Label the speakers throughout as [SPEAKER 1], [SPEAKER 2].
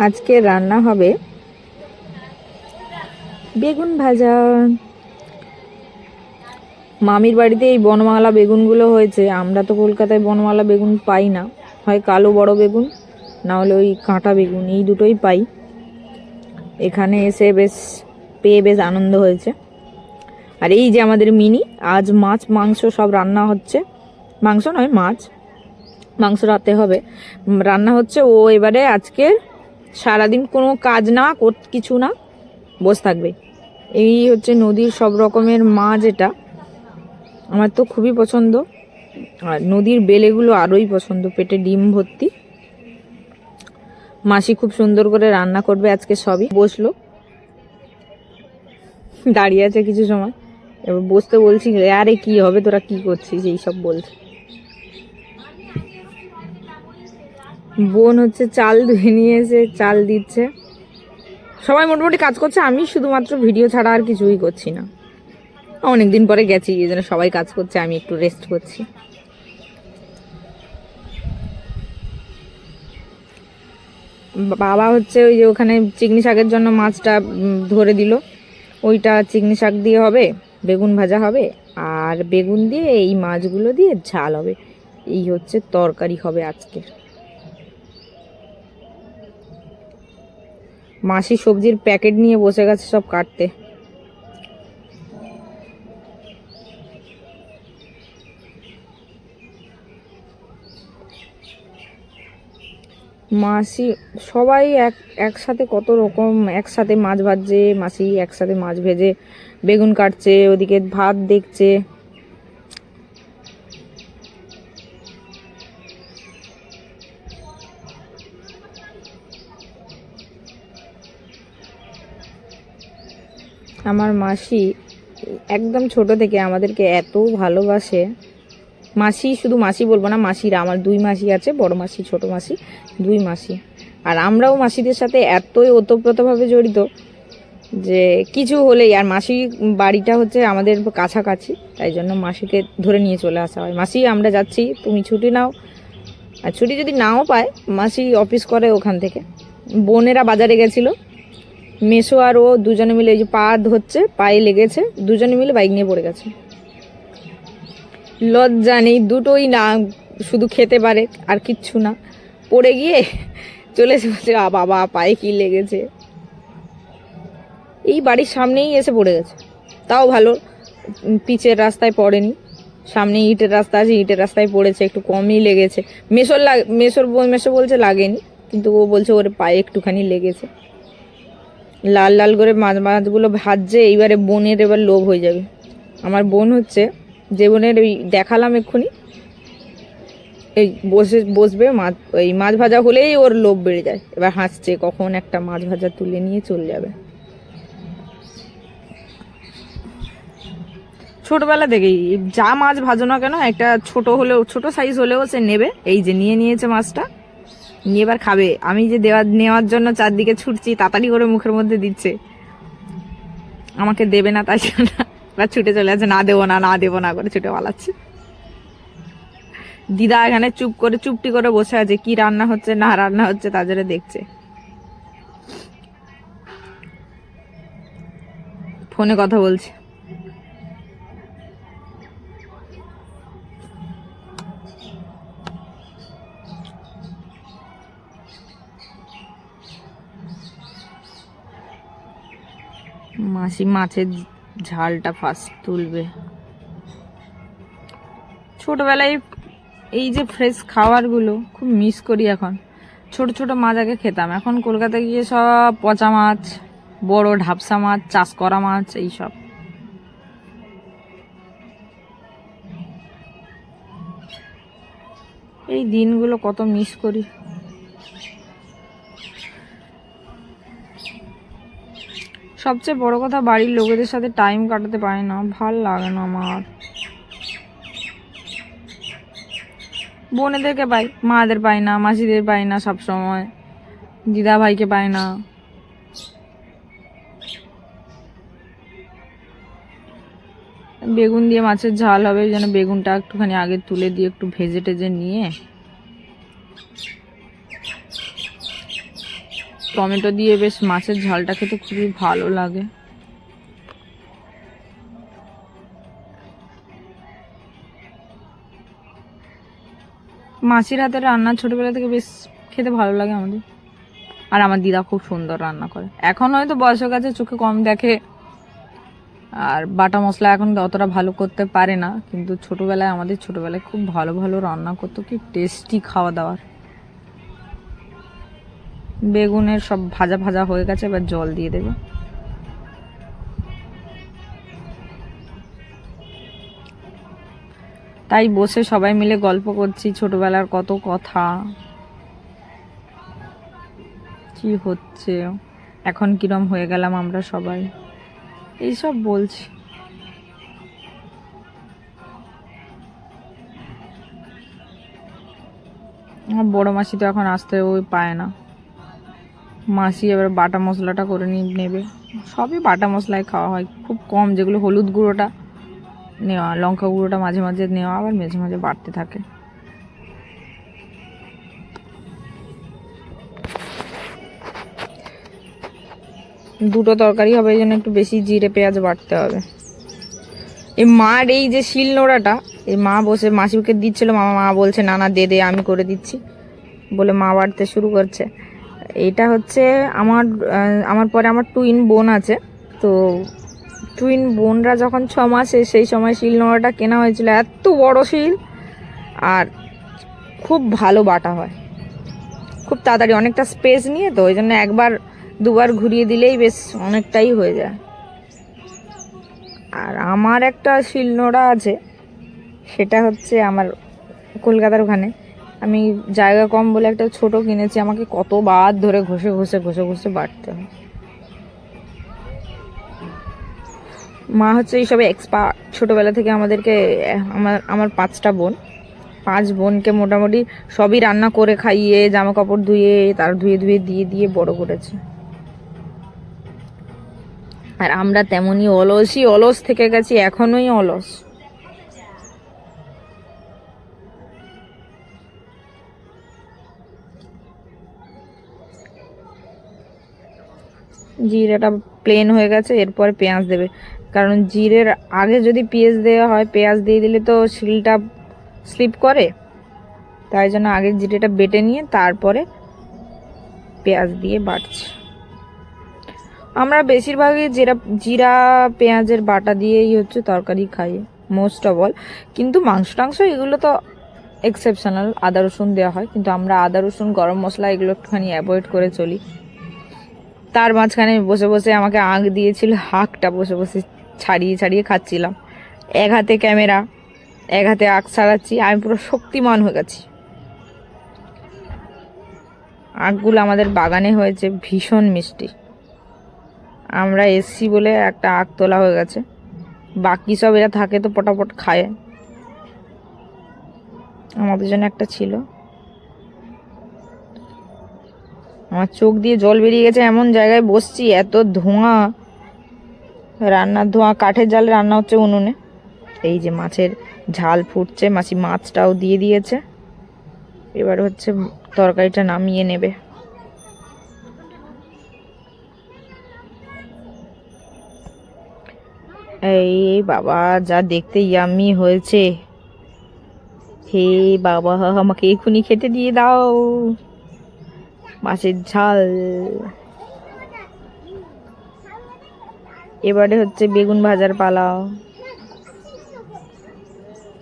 [SPEAKER 1] আজকে রান্না হবে বেগুন ভাজা। মামির বাড়িতে এই বনমালা বেগুনগুলো হয়েছে। আমরা তো কলকাতায় বনমালা বেগুন পাই না, হয় কালো বড় বেগুন, না হলে ওই কাঁটা বেগুন, এই দুটোই পাই। এখানে এসে পেয়ে বেশ আনন্দ হয়েছে। আর এই যে আমাদের মিনি, আজ মাছ মাংস সব রান্না হচ্ছে। মাংস নয়, মাংস রাতে হবে, রান্না হচ্ছে। ও এবারে আজকে সারাদিন কোনো কাজ না, কিছু না, বসে থাকবে। এই হচ্ছে নদীর সব রকমের মাছ। এটা আমার তো খুবই পছন্দ, আর নদীর বেলেগুলো আরোই পছন্দ। পেটে ডিম ভর্তি। মাসি খুব সুন্দর করে রান্না করবে আজকে। সবই বসলো, দাঁড়িয়ে আছে কিছু সময়, এবার বসতে বলছি, আরে কি হবে, তোরা কি করছিস, এইসব বলছে। বোন হচ্ছে চাল ধুয়ে নিয়ে এসে চাল দিচ্ছে। সবাই মোটামুটি কাজ করছে, আমি শুধুমাত্র ভিডিও ছাড়া আর কিছুই করছি না। অনেকদিন পরে গেছি, এই জন্য সবাই কাজ করছে, আমি একটু রেস্ট করছি। বাবা হচ্ছে ওই যে ওখানে চিংড়ি শাকের জন্য মাছটা ধরে দিল। ওইটা চিংড়ি শাক দিয়ে হবে, বেগুন ভাজা হবে, আর বেগুন দিয়ে এই মাছগুলো দিয়ে ঝাল হবে। এই হচ্ছে তরকারি হবে আজকে। মাসি সবজির প্যাকেট নিয়ে বসে গেছে সব কাটতে। মাসি সবাই একসাথে কত রকম, একসাথে মাছ ভাজছে মাসি, একসাথে মাছ ভেজে বেগুন কাটছে, ওদিকে ভাত দেখছে। আমার মাসি একদম ছোট থেকে আমাদেরকে এত ভালোবাসে। মাসি, শুধু মাসি বলবো না, মাসিরা, আমার দুই মাসি আছে, বড় মাসি ছোট মাসি, দুই মাসি। আর আমরাও মাসিদের সাথে এতই ওতপ্রোতভাবে জড়িত যে কিছু হলেই, আর মাসি বাড়িটা হচ্ছে আমাদের কাছাকাছি, তাই জন্য মাসিকে ধরে নিয়ে চলে আসা হয়। মাসি আমরা যাচ্ছি, তুমি ছুটি নাও। আর ছুটি যদি নাও পায়, মাসি অফিস করে ওখান থেকে। বোনেরা বাজারে গেছিলো, মেসো আর ও দুজনে মিলে, ওই যে পা ধরছে, পায়ে লেগেছে, দুজনে মিলে বাইক নিয়ে পড়ে গেছে। লজ্জা নেই, দুটোই না, শুধু খেতে পারে আর কিচ্ছু না। পড়ে গিয়ে চলে এসে বাবা পায়ে কি লেগেছে। এই বাড়ির সামনেই এসে পড়ে গেছে, তাও ভালো পিচের রাস্তায় পড়েনি, সামনে ইটের রাস্তা আছে, ইটের রাস্তায় পড়েছে, একটু কমই লেগেছে। মেসো বলছে লাগেনি, কিন্তু ও বলছে ওর পায়ে একটুখানি লেগেছে। লাল লাল করে মাছগুলো ভাজছে। এইবারে বোনের এবার লোভ হয়ে যাবে। আমার বোন হচ্ছে, যে বোনের ওই দেখালাম এক্ষুনি, এই বসবে মাছ, ওই মাছ ভাজা হলেই ওর লোভ বেড়ে যায়। এবার হাসছে, কখন একটা মাছ ভাজা তুলে নিয়ে চলে যাবে। ছোটবেলা থেকেই যা মাছ ভাজো না কেন, একটা ছোট হলেও, ছোট সাইজ হলেও সে নেবে। এই যে নিয়ে নিয়েছে মাছটা, নিয়ে এবার খাবে। আমি যে নেওয়ার জন্য চারদিকে ছুটছি, তাড়াতাড়ি করে মুখের মধ্যে দিচ্ছে, আমাকে দেবে না, তাই জন্য এবার ছুটে চলে যাচ্ছে, না দেবো না, না দেবো না করে ছুটে পালাচ্ছে। দিদা এখানে চুপটি করে বসে আছে, কি রান্না হচ্ছে না রান্না হচ্ছে তার জন্য দেখছে, ফোনে কথা বলছে। মাসি মাছের ঝালটা ফার্স্ট তুলবে। ছোটবেলায় এই যে ফ্রেশ খাবারগুলো খুব মিস করি এখন। ছোট ছোট মাছ আগে খেতাম, এখন কলকাতায় গিয়ে সব পচা মাছ, বড় ঢাপসা মাছ, চাষ করা মাছ, এইসব। এই দিনগুলো কত মিস করি। সবচেয়ে বড় কথা, বাড়ির লোকেদের সাথে টাইম কাটাতে পারি না, ভাল লাগে না আমার। বোনেদেরকে পাই, মাদের পাই না, মাসিদের পাই না, সব সময় দিদা ভাইকে পাই না। বেগুন দিয়ে মাছের ঝাল হবে, যেন বেগুনটা একটুখানি আগে তুলে দিয়ে একটু ভেজে টেজে নিয়ে টমেটো দিয়ে বেশ মাছের ঝালটা খেতে খুবই ভালো লাগে। মাসির হাতের রান্না ছোটবেলা থেকে বেশ খেতে ভালো লাগে আমাদের। আর আমার দিদা খুব সুন্দর রান্না করে। এখন হয়তো বয়সের কাছে চোখে কম দেখে, আর বাটা মশলা এখন অতটা ভালো করতে পারে না, কিন্তু ছোটবেলায় আমাদের ছোটবেলায় খুব ভালো ভালো রান্না করতো। কি টেস্টি খাওয়া দাওয়ার। বেগুনের সব ভাজা ভাজা হয়ে গেছে, এবার জল দিয়ে দেবে। তাই বসে সবাই মিলে গল্প করছি ছোটবেলার কত কথা, কি হচ্ছে এখন, কিরম হয়ে গেলাম আমরা সবাই, এইসব বলছি। আমার বড় মাসি তো এখন আসতে ওই পায় না। মাসি এবার বাটা মশলাটা করে নেবে। সবই বাটা মশলায় খাওয়া হয়, খুব কম যেগুলো হলুদ গুঁড়োটা নেওয়া, লঙ্কা গুঁড়োটা মাঝে মাঝে নেওয়া, আবার মাঝে মাঝে বাড়তে থাকে। দুটো তরকারি হবে, এই জন্য একটু বেশি জিরে পেঁয়াজ বাটতে হবে। এই মার এই যে শিল নোড়াটা, এই মা বসে মাসিকে দিচ্ছিল, মা বলছে না না দে দে আমি করে দিচ্ছি বলে মা বাড়তে শুরু করছে। এটা হচ্ছে আমার পরে আমার টুইন বোন আছে, তো টুইন বোনরা যখন 6 মাসে সেই সময় শিল নোড়াটা কেনা হয়েছিল, এত বড় শিল, আর খুব ভালো বাটা হয়, খুব তাড়াতাড়ি, অনেকটা স্পেস নিয়ে, তো ওই জন্য একবার দুবার ঘুরিয়ে দিলেই বেশ অনেকটাই হয়ে যায়। আর আমার একটা শিলনোড়া আছে, সেটা হচ্ছে আমার কলকাতার ওখানে, আমি জায়গা কম বলে একটা ছোট কিনেছি, আমাকে কতবার ধরে ঘষে ঘষে ঘষে ঘষে বাটতে হয়। মা হচ্ছে এইসবে এক্সপার্ট, ছোটোবেলা থেকে আমাদেরকে, আমার 5টা বোন, 5 বোনকে মোটামুটি সবই রান্না করে খাইয়ে, জামা কাপড় ধুয়ে, তার ধুয়ে ধুয়ে দিয়ে দিয়ে বড় করেছে। আর আমরা তেমনই অলস থেকে গেছি, এখনোই অলস। জিরেটা প্লেন হয়ে গেছে, এরপর পেঁয়াজ দেবে, কারণ জিরের আগে যদি পেঁয়াজ দেওয়া হয়, পেঁয়াজ দিয়ে দিলে তো শিলটা স্লিপ করে, তাই জন্য আগে জিরেটা বেটে নিয়ে তারপরে পেঁয়াজ দিয়ে বাটছি। আমরা বেশিরভাগই জিরা পেঁয়াজের বাটা দিয়েই হচ্ছে তরকারি খাই, মোস্ট অফ অল। কিন্তু মাংস টাংস এগুলো তো এক্সেপশনাল, আদা রসুন দেওয়া হয়, কিন্তু আমরা আদা রসুন গরম মশলা এগুলো একটুখানি অ্যাভয়েড করে চলি। তার মাঝখানে বসে বসে আমাকে আঁক দিয়েছিল, হাঁকটা বসে বসে ছাড়িয়ে ছাড়িয়ে খাচ্ছিলাম, এক হাতে ক্যামেরা, এক হাতে আঁক ছাড়াচ্ছি, আমি পুরো শক্তিমান হয়ে গেছি। আঁকগুলো আমাদের বাগানে হয়েছে, ভীষণ মিষ্টি। আমরা এসছি বলে একটা আঁক তোলা হয়ে গেছে, বাকি সব এরা থাকে তো পটাপট খায়, আমাদের জন্য একটা ছিল। আমার চোখ দিয়ে জল বেরিয়ে গেছে, এমন জায়গায় বসছি, এত ধোঁয়া, রান্নার ধোঁয়া, কাঠের জালে রান্না হচ্ছে উনুনে। এই যে মাছের ঝাল ফুটছে, মাসি মাছটাও দিয়ে দিয়েছে, এবার হচ্ছে তরকারিটা নামিয়ে নেবে। এই বাবা, যা দেখতে ইয়াম্মি হয়েছে, হে বাবা আমাকে এখনই খেতে দিয়ে দাও মাছের ঝাল। এবারে হচ্ছে বেগুন ভাজার পালা।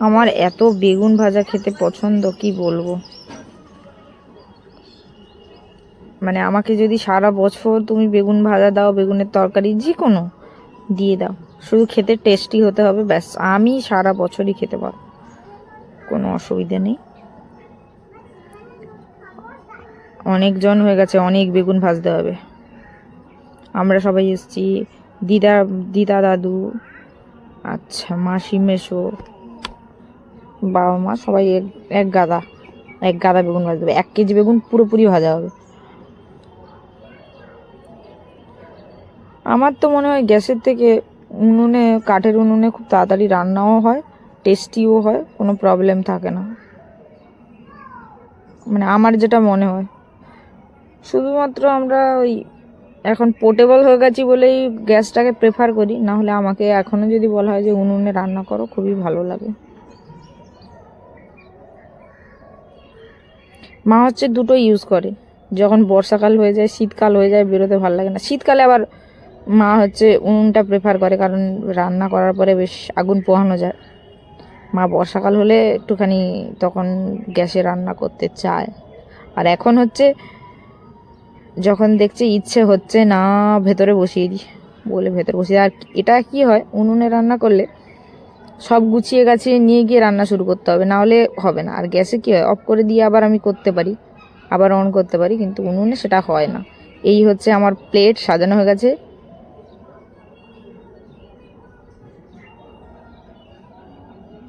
[SPEAKER 1] আমার এত বেগুন ভাজা খেতে পছন্দ, কি বলবো, মানে আমাকে যদি সারা বছর তুমি বেগুন ভাজা দাও, বেগুনের তরকারি যে কোনো দিয়ে দাও, শুধু খেতে টেস্টি হতে হবে, ব্যাস, আমি সারা বছরই খেতে পারবো, কোনো অসুবিধা নেই। অনেকজন হয়ে গেছে, অনেক বেগুন ভাজতে হবে। আমরা সবাই এসছি, দিদা দাদু, আচ্ছা মাসি মেশো, বাবা মা, সবাই এক গাদা বেগুন ভাজতে হবে, 1 কেজি বেগুন পুরোপুরি ভাজা হবে। আমার তো মনে হয় গ্যাসের থেকে উনুনে, কাঠের উনুনে খুব তাড়াতাড়ি রান্নাও হয়, টেস্টিও হয়, কোনো প্রবলেম থাকে না, মানে আমার যেটা মনে হয়। শুধুমাত্র আমরা ওই এখন পোর্টেবল হয়ে গেছি বলেই গ্যাসটাকে প্রেফার করি, না হলে আমাকে এখনও যদি বলা হয় যে উনুনে রান্না করো খুবই ভালো লাগে। মা হচ্ছে দুটো ইউজ করে, যখন বর্ষাকাল হয়ে যায় শীতকাল হয়ে যায় বেরোতে ভালো লাগে না, শীতকালে আবার মা হচ্ছে উনুনটা প্রেফার করে, কারণ রান্না করার পরে বেশ আগুন পোহানো যায়। মা বর্ষাকাল হলে একটুখানি তখন গ্যাসে রান্না করতে চায়। আর এখন হচ্ছে যখন দেখছে ইচ্ছে হচ্ছে না ভেতরে বসিয়ে দিই বলে ভেতরে বসিয়ে দিই। আর এটা কি হয়, উনুনে রান্না করলে সব গুছিয়ে গাছিয়ে নিয়ে গিয়ে রান্না শুরু করতে হবে, না হলে হবে না। আর গ্যাসে কি হয়, অফ করে দিয়ে আবার আমি করতে পারি, আবার অন করতে পারি, কিন্তু উনুনে সেটা হয় না। এই হচ্ছে আমার প্লেট সাজানো হয়ে গেছে,